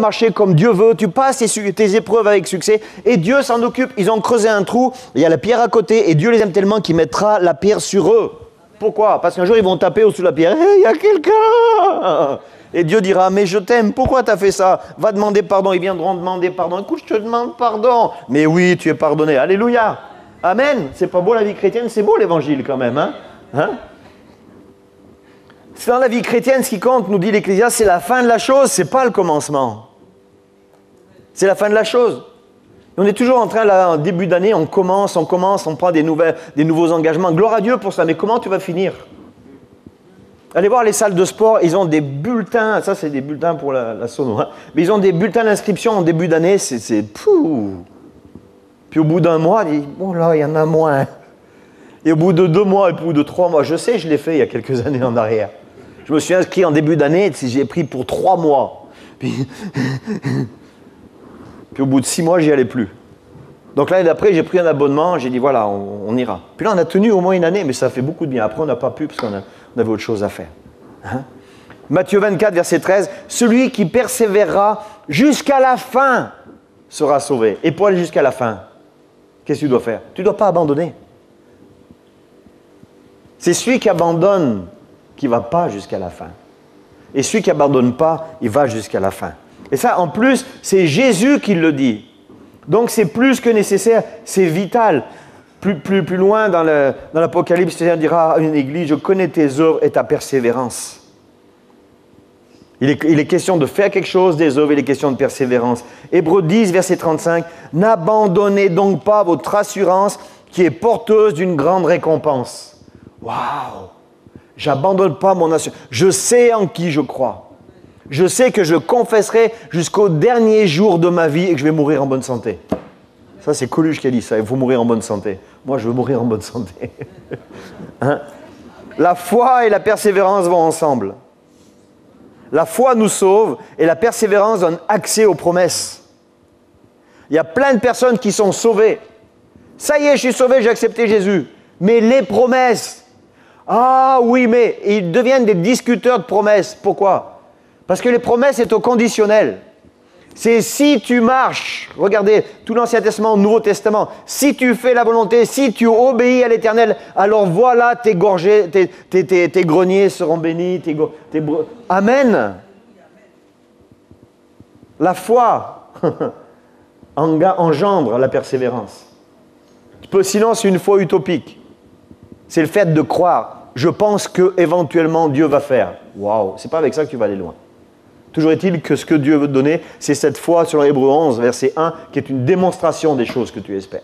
marcher comme Dieu veut, tu passes tes épreuves avec succès et Dieu s'en occupe. Ils ont creusé un trou, il y a la pierre à côté et Dieu les aime tellement qu'il mettra la pierre sur eux. Pourquoi? Parce qu'un jour ils vont taper au-dessus de la pierre. Hey, il y a quelqu'un! Et Dieu dira, mais je t'aime, pourquoi tu as fait ça? Va demander pardon, ils viendront demander pardon. Écoute, je te demande pardon. Mais oui, tu es pardonné. Alléluia. Amen. C'est pas beau la vie chrétienne, c'est beau l'évangile quand même. Hein? C'est dans la vie chrétienne, ce qui compte, nous dit l'Ecclésiaste, c'est la fin de la chose, c'est pas le commencement. C'est la fin de la chose. Et on est toujours en train, là, en début d'année, on commence, on prend des nouveaux engagements. Gloire à Dieu pour ça, mais comment tu vas finir? Allez voir les salles de sport, ils ont des bulletins, ça c'est des bulletins pour la sono, hein, mais ils ont des bulletins d'inscription en début d'année, c'est pouh. Puis au bout d'un mois, ils disent, oh là, il y en a moins. Et au bout de 2 mois, et au bout de 3 mois, je sais, je l'ai fait il y a quelques années en arrière. Je me suis inscrit en début d'année, j'ai pris pour 3 mois. Puis au bout de 6 mois, j'y allais plus. Donc l'année d'après, j'ai pris un abonnement, j'ai dit voilà, on ira. Puis là, on a tenu au moins une année, mais ça fait beaucoup de bien. Après, on n'a pas pu parce qu'on avait autre chose à faire. Hein? Matthieu 24, verset 13, celui qui persévérera jusqu'à la fin sera sauvé. Et pour aller jusqu'à la fin, qu'est-ce que tu dois faire? Tu ne dois pas abandonner. C'est celui qui abandonne qui ne va pas jusqu'à la fin. Et celui qui n'abandonne pas, il va jusqu'à la fin. Et ça, en plus, c'est Jésus qui le dit. Donc, c'est plus que nécessaire, c'est vital. Plus loin dans l'Apocalypse, Seigneur dira à une église, je connais tes œuvres et ta persévérance. Il est question de faire quelque chose, des œuvres, il est question de persévérance. Hébreux 10, verset 35, n'abandonnez donc pas votre assurance qui est porteuse d'une grande récompense. Waouh! J'abandonne pas mon assurance. Je sais en qui je crois. Je sais que je confesserai jusqu'au dernier jour de ma vie et que je vais mourir en bonne santé. Ça, c'est Coluche qui a dit ça. Il faut mourir en bonne santé. Moi, je veux mourir en bonne santé. Hein? La foi et la persévérance vont ensemble. La foi nous sauve et la persévérance donne accès aux promesses. Il y a plein de personnes qui sont sauvées. Ça y est, je suis sauvé, j'ai accepté Jésus. Mais les promesses, ah oui, mais ils deviennent des discuteurs de promesses. Pourquoi? Parce que les promesses, c'est au conditionnel. C'est si tu marches, regardez, tout l'Ancien Testament, le Nouveau Testament, si tu fais la volonté, si tu obéis à l'Éternel, alors voilà, tes greniers seront bénis, Amen. La foi engendre la persévérance. Sinon, c'est une foi utopique. C'est le fait de croire. Je pense que éventuellement Dieu va faire. Waouh, c'est pas avec ça que tu vas aller loin. Toujours est-il que ce que Dieu veut te donner, c'est cette foi, selon Hébreux 11, verset 1, qui est une démonstration des choses que tu espères.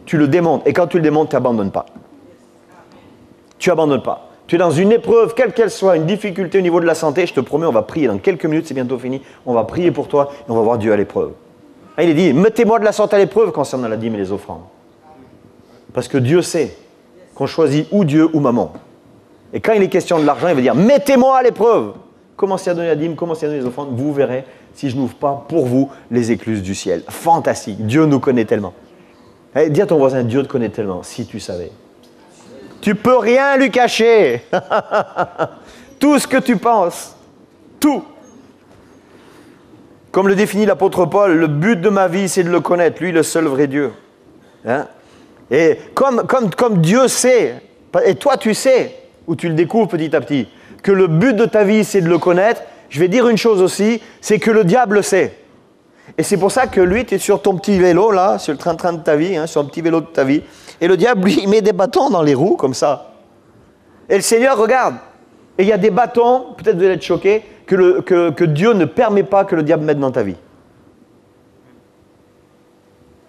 Tu le démontres. Et quand tu le démontres, tu n'abandonnes pas. Tu n'abandonnes pas. Tu es dans une épreuve, quelle qu'elle soit, une difficulté au niveau de la santé, je te promets, on va prier. Dans quelques minutes, c'est bientôt fini. On va prier pour toi et on va voir Dieu à l'épreuve. Il est dit, mettez-moi de la sorte à l'épreuve concernant la dîme et les offrandes. Parce que Dieu sait qu'on choisit ou Dieu ou maman. Et quand il est question de l'argent, il va dire, mettez-moi à l'épreuve. Commencez à donner la dîme, commencez à donner les offrandes, vous verrez si je n'ouvre pas pour vous les écluses du ciel. Fantastique, Dieu nous connaît tellement. Dis à ton voisin, Dieu te connaît tellement, si tu savais. Tu peux rien lui cacher. Tout ce que tu penses, tout. Comme le définit l'apôtre Paul, le but de ma vie, c'est de le connaître, lui, le seul vrai Dieu. Hein? Et comme Dieu sait, et toi tu sais, ou tu le découvres petit à petit, que le but de ta vie, c'est de le connaître, je vais dire une chose aussi, c'est que le diable sait. Et c'est pour ça que lui, tu es sur ton petit vélo, là, sur le train-train de ta vie, hein, sur le petit vélo de ta vie, et le diable, lui, il met des bâtons dans les roues, comme ça. Et le Seigneur regarde, et il y a des bâtons, peut-être vous allez être choqués, que Dieu ne permet pas que le diable mette dans ta vie.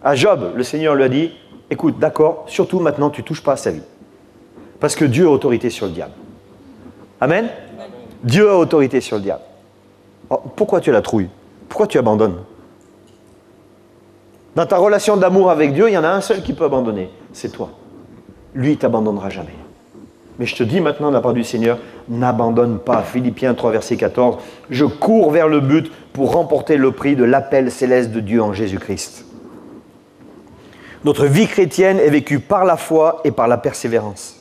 À Job, le Seigneur lui a dit, écoute, d'accord, surtout maintenant, tu ne touches pas à sa vie. Parce que Dieu a autorité sur le diable. Amen? Amen. Dieu a autorité sur le diable. Alors, pourquoi tu as la trouille? Pourquoi tu abandonnes? Dans ta relation d'amour avec Dieu, il y en a un seul qui peut abandonner. C'est toi. Lui, il ne t'abandonnera jamais. Mais je te dis maintenant, de la part du Seigneur, n'abandonne pas. Philippiens 3, verset 14. Je cours vers le but pour remporter le prix de l'appel céleste de Dieu en Jésus-Christ. Notre vie chrétienne est vécue par la foi et par la persévérance.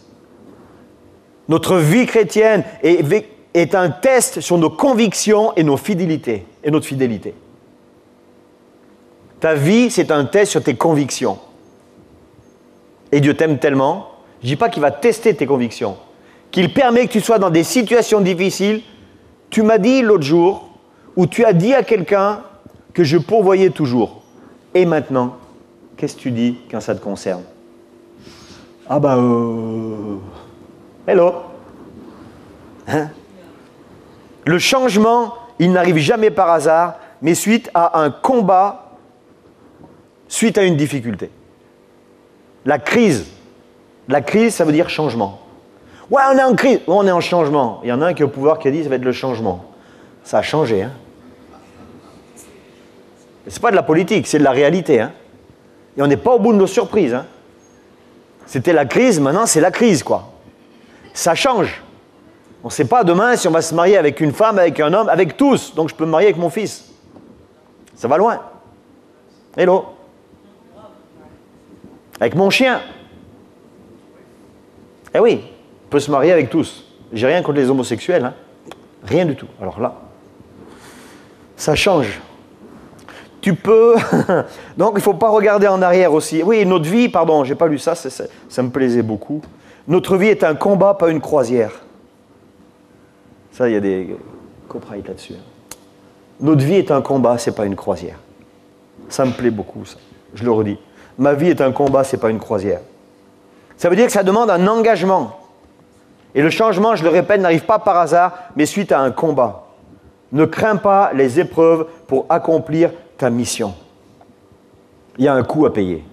Notre vie chrétienne est est un test sur nos convictions et nos fidélités, et notre fidélité. Ta vie, c'est un test sur tes convictions. Et Dieu t'aime tellement, je ne dis pas qu'il va tester tes convictions, qu'il permet que tu sois dans des situations difficiles. Tu m'as dit l'autre jour, ou tu as dit à quelqu'un que je pourvoyais toujours. Et maintenant, qu'est-ce que tu dis quand ça te concerne? Ah hello. Hein? Le changement, il n'arrive jamais par hasard, mais suite à un combat, suite à une difficulté. La crise, ça veut dire changement. Ouais, on est en crise, on est en changement. Il y en a un qui est au pouvoir qui a dit ça va être le changement. Ça a changé, hein. C'est pas de la politique, c'est de la réalité, hein. Et on n'est pas au bout de nos surprises, hein. C'était la crise, maintenant c'est la crise, quoi. Ça change. On ne sait pas demain si on va se marier avec une femme, avec un homme, avec tous. Donc je peux me marier avec mon fils. Ça va loin. Hello. Avec mon chien. Eh oui, on peut se marier avec tous. J'ai rien contre les homosexuels, hein. Rien du tout. Alors là, ça change. Tu peux... Donc il ne faut pas regarder en arrière aussi. Oui, notre vie, pardon, je n'ai pas lu ça, ça me plaisait beaucoup. Notre vie est un combat, pas une croisière. Ça, il y a des copyrights là-dessus. Notre vie est un combat, ce n'est pas une croisière. Ça me plaît beaucoup, ça. Je le redis. Ma vie est un combat, ce n'est pas une croisière. Ça veut dire que ça demande un engagement. Et le changement, je le répète, n'arrive pas par hasard, mais suite à un combat. Ne crains pas les épreuves pour accomplir ta mission. Il y a un coût à payer.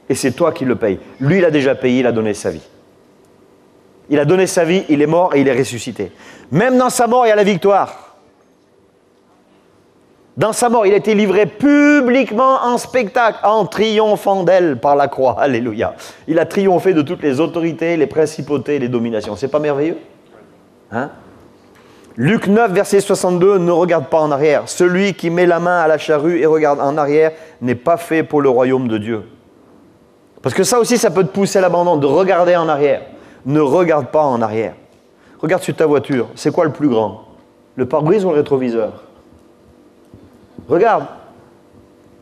Et c'est toi qui le payes. Lui, il a déjà payé, il a donné sa vie. Il a donné sa vie, il est mort et il est ressuscité. Même dans sa mort, il y a la victoire. Dans sa mort, il a été livré publiquement en spectacle, en triomphant d'elle par la croix. Alléluia. Il a triomphé de toutes les autorités, les principautés, les dominations. C'est pas merveilleux? Hein? Luc 9, verset 62, ne regarde pas en arrière. Celui qui met la main à la charrue et regarde en arrière n'est pas fait pour le royaume de Dieu. Parce que ça aussi, ça peut te pousser à l'abandon, de regarder en arrière. Ne regarde pas en arrière. Regarde sur ta voiture. C'est quoi le plus grand? Le pare-brise ou le rétroviseur? Regarde.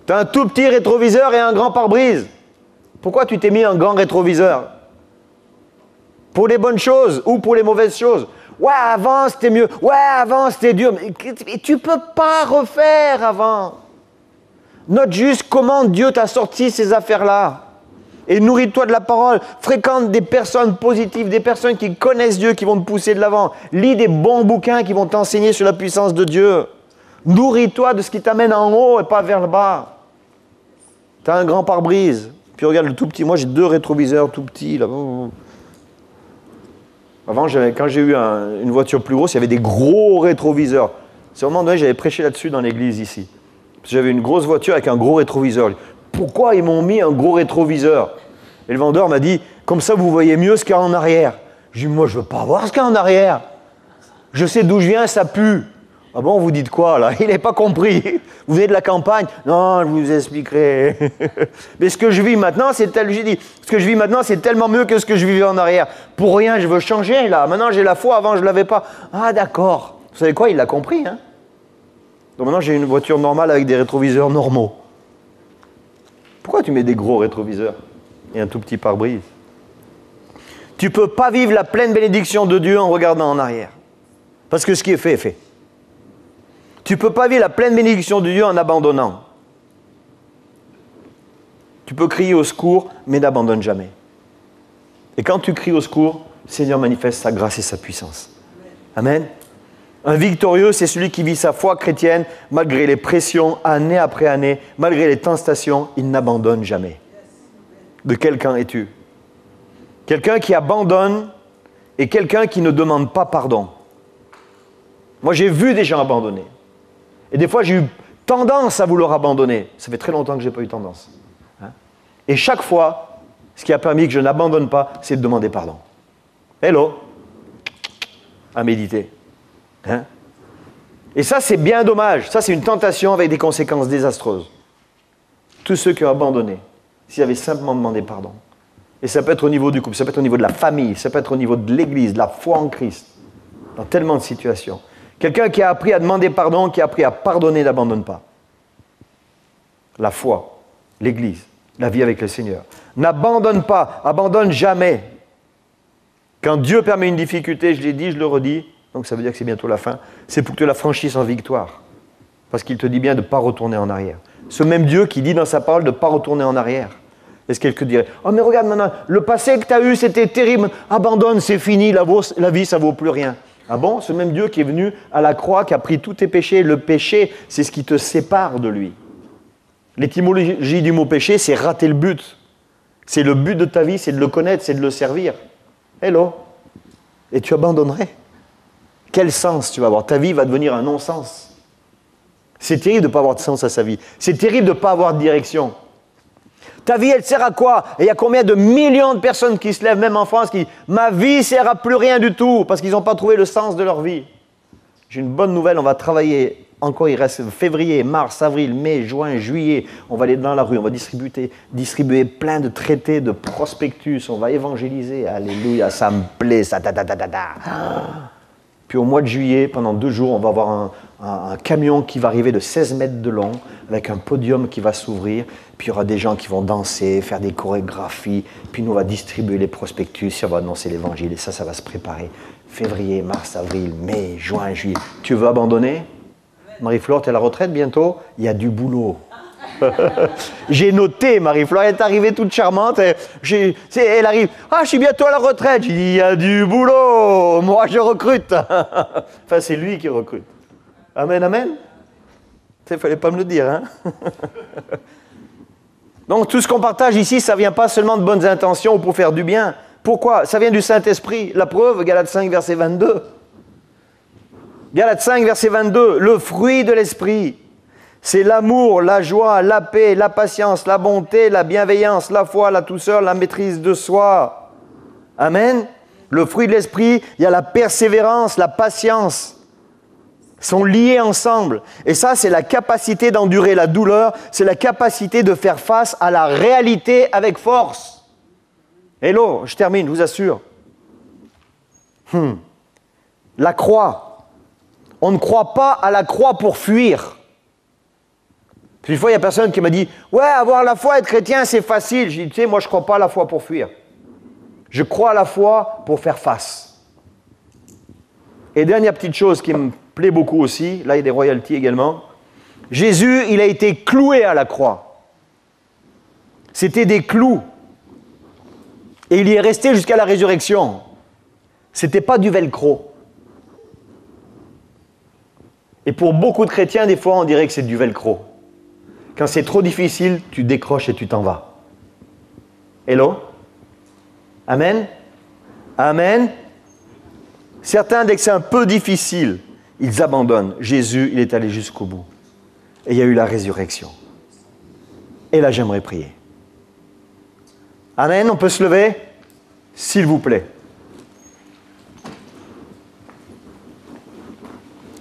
Tu as un tout petit rétroviseur et un grand pare-brise. Pourquoi tu t'es mis un grand rétroviseur? Pour les bonnes choses ou pour les mauvaises choses? Ouais, avant c'était mieux. Ouais, avant c'était dur. Mais tu ne peux pas refaire avant. Note juste comment Dieu t'a sorti ces affaires-là. Et nourris-toi de la parole. Fréquente des personnes positives, des personnes qui connaissent Dieu, qui vont te pousser de l'avant. Lis des bons bouquins qui vont t'enseigner sur la puissance de Dieu. Nourris-toi de ce qui t'amène en haut et pas vers le bas. Tu as un grand pare-brise. Puis regarde le tout petit. Moi, j'ai 2 rétroviseurs tout petits. Là. Avant, quand j'ai eu une voiture plus grosse, il y avait des gros rétroviseurs. C'est au moment donné, j'avais prêché là-dessus dans l'église ici. J'avais une grosse voiture avec un gros rétroviseur. Pourquoi ils m'ont mis un gros rétroviseur? Et le vendeur m'a dit, comme ça vous voyez mieux ce qu'il y a en arrière. Je dis, moi je ne veux pas voir ce qu'il y a en arrière. Je sais d'où je viens, ça pue. Ah bon, vous dites quoi là? Il n'a pas compris. Vous venez de la campagne? Non, je vous expliquerai. Mais ce que je vis maintenant, c'est tellement mieux que ce que je vivais en arrière. Pour rien, je veux changer là. Maintenant j'ai la foi, avant je ne l'avais pas. Ah d'accord. Vous savez quoi? Il l'a compris. Hein? Donc maintenant j'ai une voiture normale avec des rétroviseurs normaux. Pourquoi tu mets des gros rétroviseurs et un tout petit pare-brise? Tu ne peux pas vivre la pleine bénédiction de Dieu en regardant en arrière. Parce que ce qui est fait est fait. Tu ne peux pas vivre la pleine bénédiction de Dieu en abandonnant. Tu peux crier au secours, mais n'abandonne jamais. Et quand tu cries au secours, le Seigneur manifeste sa grâce et sa puissance. Amen. Un victorieux, c'est celui qui vit sa foi chrétienne malgré les pressions, année après année, malgré les tentations, il n'abandonne jamais. De quel camp es-tu? Quelqu'un qui abandonne et quelqu'un qui ne demande pas pardon. Moi, j'ai vu des gens abandonner. Et des fois, j'ai eu tendance à vouloir abandonner. Ça fait très longtemps que je n'ai pas eu tendance. Hein? Et chaque fois, ce qui a permis que je n'abandonne pas, c'est de demander pardon. Hello. À méditer. Hein? Et ça, c'est bien dommage. Ça, c'est une tentation avec des conséquences désastreuses. Tous ceux qui ont abandonné, s'ils avaient simplement demandé pardon. Et ça peut être au niveau du couple, ça peut être au niveau de la famille, ça peut être au niveau de l'église, de la foi en Christ. dans tellement de situations. Quelqu'un qui a appris à demander pardon, qui a appris à pardonner, n'abandonne pas. La foi, l'Église, la vie avec le Seigneur. N'abandonne pas, abandonne jamais. Quand Dieu permet une difficulté, je l'ai dit, je le redis, donc ça veut dire que c'est bientôt la fin, c'est pour que tu la franchisses en victoire. Parce qu'il te dit bien de ne pas retourner en arrière. Ce même Dieu qui dit dans sa parole de ne pas retourner en arrière. Est-ce que quelqu'un dirait, oh mais regarde maintenant, le passé que tu as eu, c'était terrible, abandonne, c'est fini, la vie, ça ne vaut plus rien. Ah bon? Ce même Dieu qui est venu à la croix, qui a pris tous tes péchés, le péché, c'est ce qui te sépare de lui. L'étymologie du mot péché, c'est rater le but. C'est le but de ta vie, c'est de le connaître, c'est de le servir. Hello? Et tu abandonnerais? Quel sens tu vas avoir? Ta vie va devenir un non-sens. C'est terrible de ne pas avoir de sens à sa vie. C'est terrible de ne pas avoir de direction. Ta vie, elle sert à quoi? Et il y a combien de millions de personnes qui se lèvent, même en France, qui disent « Ma vie ne sert à plus rien du tout » parce qu'ils n'ont pas trouvé le sens de leur vie. J'ai une bonne nouvelle, on va travailler encore, il reste février, mars, avril, mai, juin, juillet. On va aller dans la rue, on va distribuer plein de traités, de prospectus, on va évangéliser. Alléluia, ça me plaît, ça Puis au mois de juillet, pendant 2 jours, on va avoir un camion qui va arriver de 16 mètres de long, avec un podium qui va s'ouvrir, puis il y aura des gens qui vont danser, faire des chorégraphies, puis nous on va distribuer les prospectus, et on va annoncer l'évangile, et ça va se préparer. Février, mars, avril, mai, juin, juillet. Tu veux abandonner? Marie-Flore, tu es à la retraite bientôt? Il y a du boulot. J'ai noté, Marie-Flore, elle est arrivée toute charmante, elle arrive, je suis bientôt à la retraite. J'ai dit, il y a du boulot, moi je recrute. Enfin, c'est lui qui recrute. Amen, amen. Il ne fallait pas me le dire, hein. Donc, tout ce qu'on partage ici, ça ne vient pas seulement de bonnes intentions ou pour faire du bien. Pourquoi? Ça vient du Saint-Esprit. La preuve, Galates 5, verset 22. Galates 5, verset 22, le fruit de l'Esprit, c'est l'amour, la joie, la paix, la patience, la bonté, la bienveillance, la foi, la douceur, la maîtrise de soi. Amen. Le fruit de l'Esprit, il y a la persévérance, la patience. Ils sont liés ensemble. Et ça, c'est la capacité d'endurer la douleur, c'est la capacité de faire face à la réalité avec force. Hello, je termine, je vous assure. La croix. On ne croit pas à la croix pour fuir. Puis une fois, il y a personne qui m'a dit « Ouais, avoir la foi, être chrétien, c'est facile. » Je dis « Tu sais, moi, je ne crois pas à la foi pour fuir. Je crois à la foi pour faire face. » Et dernière petite chose qui me plaît beaucoup aussi, là, il y a des royalties également. Jésus, il a été cloué à la croix. C'était des clous. Et il y est resté jusqu'à la résurrection. Ce n'était pas du velcro. Et pour beaucoup de chrétiens, des fois, on dirait que c'est du velcro. Quand c'est trop difficile, tu décroches et tu t'en vas. Hello? Amen? Amen? Certains, dès que c'est un peu difficile, ils abandonnent. Jésus, il est allé jusqu'au bout. Et il y a eu la résurrection. Et là, j'aimerais prier. Amen? On peut se lever? S'il vous plaît.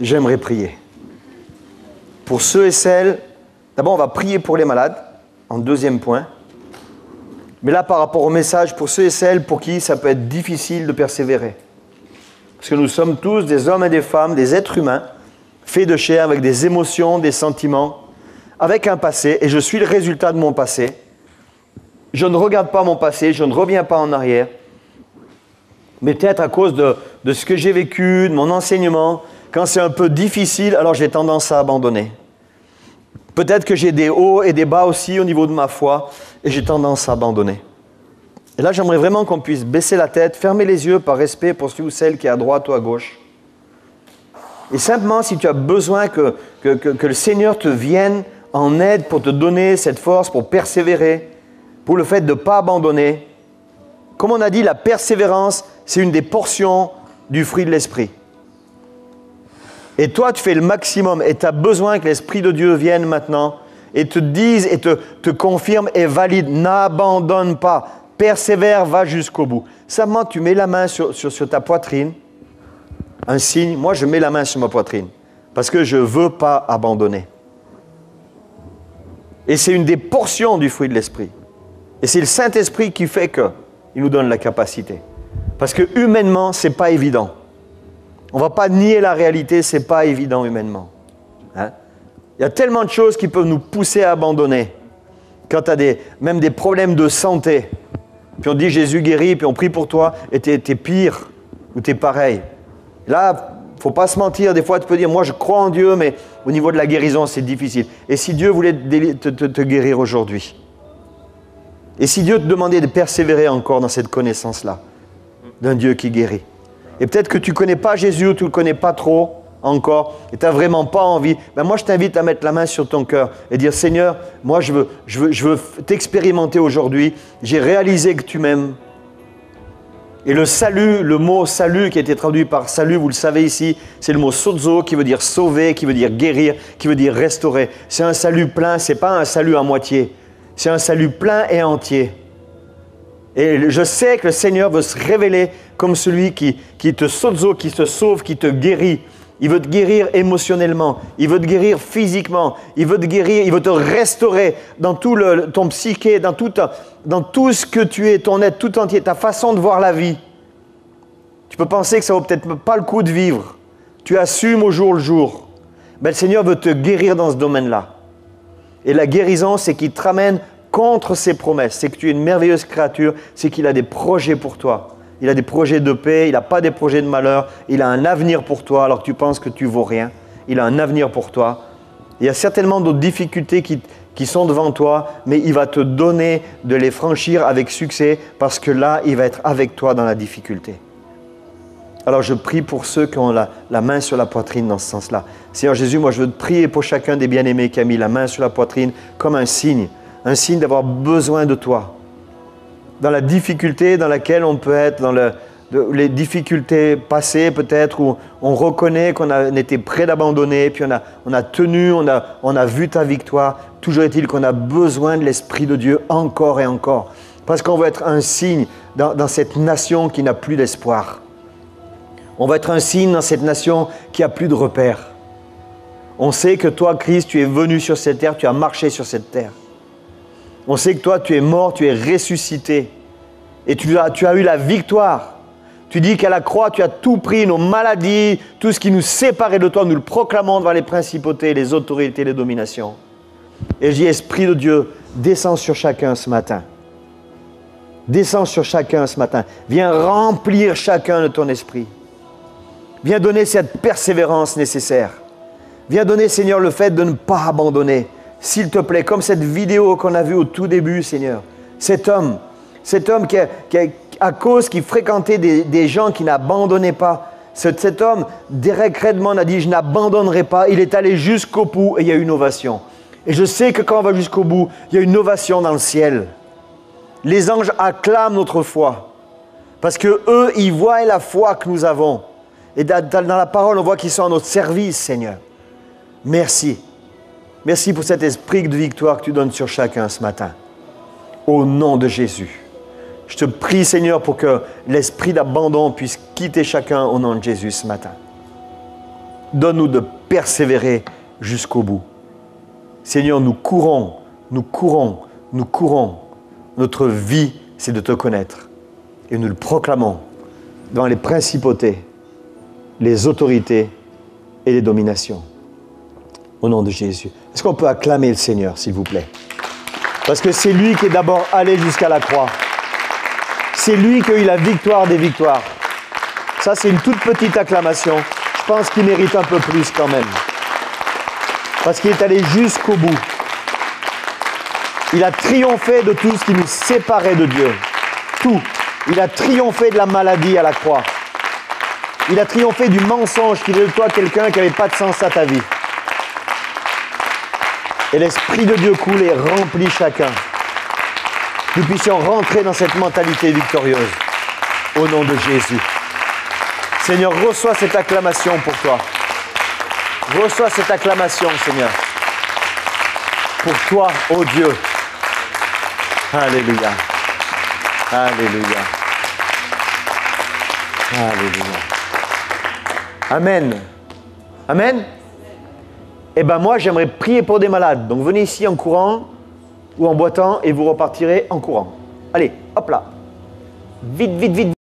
J'aimerais prier. Pour ceux et celles, d'abord on va prier pour les malades, en deuxième point. Mais là par rapport au message, pour ceux et celles pour qui ça peut être difficile de persévérer. Parce que nous sommes tous des hommes et des femmes, des êtres humains, faits de chair, avec des émotions, des sentiments, avec un passé, et je suis le résultat de mon passé. Je ne regarde pas mon passé, je ne reviens pas en arrière. Mais peut-être à cause de ce que j'ai vécu, de mon enseignement, quand c'est un peu difficile, alors j'ai tendance à abandonner. Peut-être que j'ai des hauts et des bas aussi au niveau de ma foi, et j'ai tendance à abandonner. Et là, j'aimerais vraiment qu'on puisse baisser la tête, fermer les yeux par respect pour celui ou celle qui est à droite ou à gauche. Et simplement, si tu as besoin que le Seigneur te vienne en aide pour te donner cette force, pour persévérer, pour le fait de ne pas abandonner. Comme on a dit, la persévérance, c'est une des portions du fruit de l'Esprit. Et toi, tu fais le maximum et tu as besoin que l'Esprit de Dieu vienne maintenant et te dise et te confirme et valide. N'abandonne pas. Persévère, va jusqu'au bout. Simplement, tu mets la main sur ta poitrine. Un signe. Moi, je mets la main sur ma poitrine parce que je ne veux pas abandonner. Et c'est une des portions du fruit de l'Esprit. Et c'est le Saint-Esprit qui fait qu'il nous donne la capacité. Parce que humainement, ce n'est pas évident. On ne va pas nier la réalité, ce n'est pas évident humainement. Hein? Il y a tellement de choses qui peuvent nous pousser à abandonner. Quand tu as même des problèmes de santé, puis on dit Jésus guérit, puis on prie pour toi, et tu es pire, ou tu es pareil. Là, il ne faut pas se mentir, des fois tu peux dire, moi je crois en Dieu, mais au niveau de la guérison, c'est difficile. Et si Dieu voulait te guérir aujourd'hui? Et si Dieu te demandait de persévérer encore dans cette connaissance-là, d'un Dieu qui guérit? Et peut-être que tu ne connais pas Jésus, ou tu ne le connais pas trop encore, et tu n'as vraiment pas envie, ben moi je t'invite à mettre la main sur ton cœur et dire, Seigneur, moi je veux t'expérimenter aujourd'hui, j'ai réalisé que tu m'aimes. Et le salut, le mot salut qui a été traduit par salut, vous le savez ici, c'est le mot sozo qui veut dire sauver, qui veut dire guérir, qui veut dire restaurer. C'est un salut plein, ce n'est pas un salut à moitié, c'est un salut plein et entier. Et je sais que le Seigneur veut se révéler comme celui qui te sozo, qui te sauve, qui te guérit. Il veut te guérir émotionnellement, il veut te guérir physiquement, il veut te guérir, il veut te restaurer dans tout ton psyché, dans tout ce que tu es, ton être tout entier, ta façon de voir la vie. Tu peux penser que ça ne vaut peut-être pas le coup de vivre. Tu assumes au jour le jour. Mais le Seigneur veut te guérir dans ce domaine-là. Et la guérison, c'est qu'il te ramène contre ses promesses. C'est que tu es une merveilleuse créature, c'est qu'il a des projets pour toi. Il a des projets de paix, il n'a pas des projets de malheur. Il a un avenir pour toi alors que tu penses que tu ne vaux rien. Il a un avenir pour toi. Il y a certainement d'autres difficultés qui sont devant toi, mais il va te donner de les franchir avec succès parce que là, il va être avec toi dans la difficulté. Alors je prie pour ceux qui ont la main sur la poitrine dans ce sens-là. Seigneur Jésus, moi je veux te prier pour chacun des bien-aimés qui a mis la main sur la poitrine comme un signe d'avoir besoin de toi. Dans la difficulté dans laquelle on peut être, dans les difficultés passées peut-être, où on reconnaît qu'on était prêt d'abandonner, puis on a tenu, on a vu ta victoire. Toujours est-il qu'on a besoin de l'Esprit de Dieu encore et encore. Parce qu'on va être un signe dans cette nation qui n'a plus d'espoir. On va être un signe dans cette nation qui n'a plus de repères. On sait que toi, Christ, tu es venu sur cette terre, tu as marché sur cette terre. On sait que toi, tu es mort, tu es ressuscité. Et tu as eu la victoire. Tu dis qu'à la croix, tu as tout pris, nos maladies, tout ce qui nous séparait de toi, nous le proclamons devant les principautés, les autorités, les dominations. Et je dis, Esprit de Dieu, descends sur chacun ce matin. Descends sur chacun ce matin. Viens remplir chacun de ton esprit. Viens donner cette persévérance nécessaire. Viens donner, Seigneur, le fait de ne pas abandonner. S'il te plaît, comme cette vidéo qu'on a vue au tout début, Seigneur. Cet homme qui à cause qu'il fréquentait des gens qui n'abandonnaient pas. Cet homme, Derek Redmond a dit, je n'abandonnerai pas. Il est allé jusqu'au bout et il y a eu une ovation. Et je sais que quand on va jusqu'au bout, il y a une ovation dans le ciel. Les anges acclament notre foi. Parce qu'eux, ils voient la foi que nous avons. Et dans la parole, on voit qu'ils sont à notre service, Seigneur. Merci. Merci pour cet esprit de victoire que tu donnes sur chacun ce matin. Au nom de Jésus. Je te prie, Seigneur, pour que l'esprit d'abandon puisse quitter chacun au nom de Jésus ce matin. Donne-nous de persévérer jusqu'au bout. Seigneur, nous courons. Notre vie, c'est de te connaître. Et nous le proclamons dans les principautés, les autorités et les dominations. Au nom de Jésus. Est-ce qu'on peut acclamer le Seigneur, s'il vous plaît? Parce que c'est lui qui est d'abord allé jusqu'à la croix. C'est lui qui a eu la victoire des victoires. Ça, c'est une toute petite acclamation. Je pense qu'il mérite un peu plus quand même. Parce qu'il est allé jusqu'au bout. Il a triomphé de tout ce qui nous séparait de Dieu. Tout. Il a triomphé de la maladie à la croix. Il a triomphé du mensonge qui faisait de toi quelqu'un qui n'avait pas de sens à ta vie. Et l'Esprit de Dieu coule et remplit chacun. Nous puissions rentrer dans cette mentalité victorieuse. Au nom de Jésus. Seigneur, reçois cette acclamation pour toi. Reçois cette acclamation, Seigneur. Pour toi, ô Dieu. Alléluia. Alléluia. Alléluia. Amen. Amen. Eh bien moi, j'aimerais prier pour des malades. Donc venez ici en courant ou en boitant et vous repartirez en courant. Allez, hop là. Vite, vite, vite.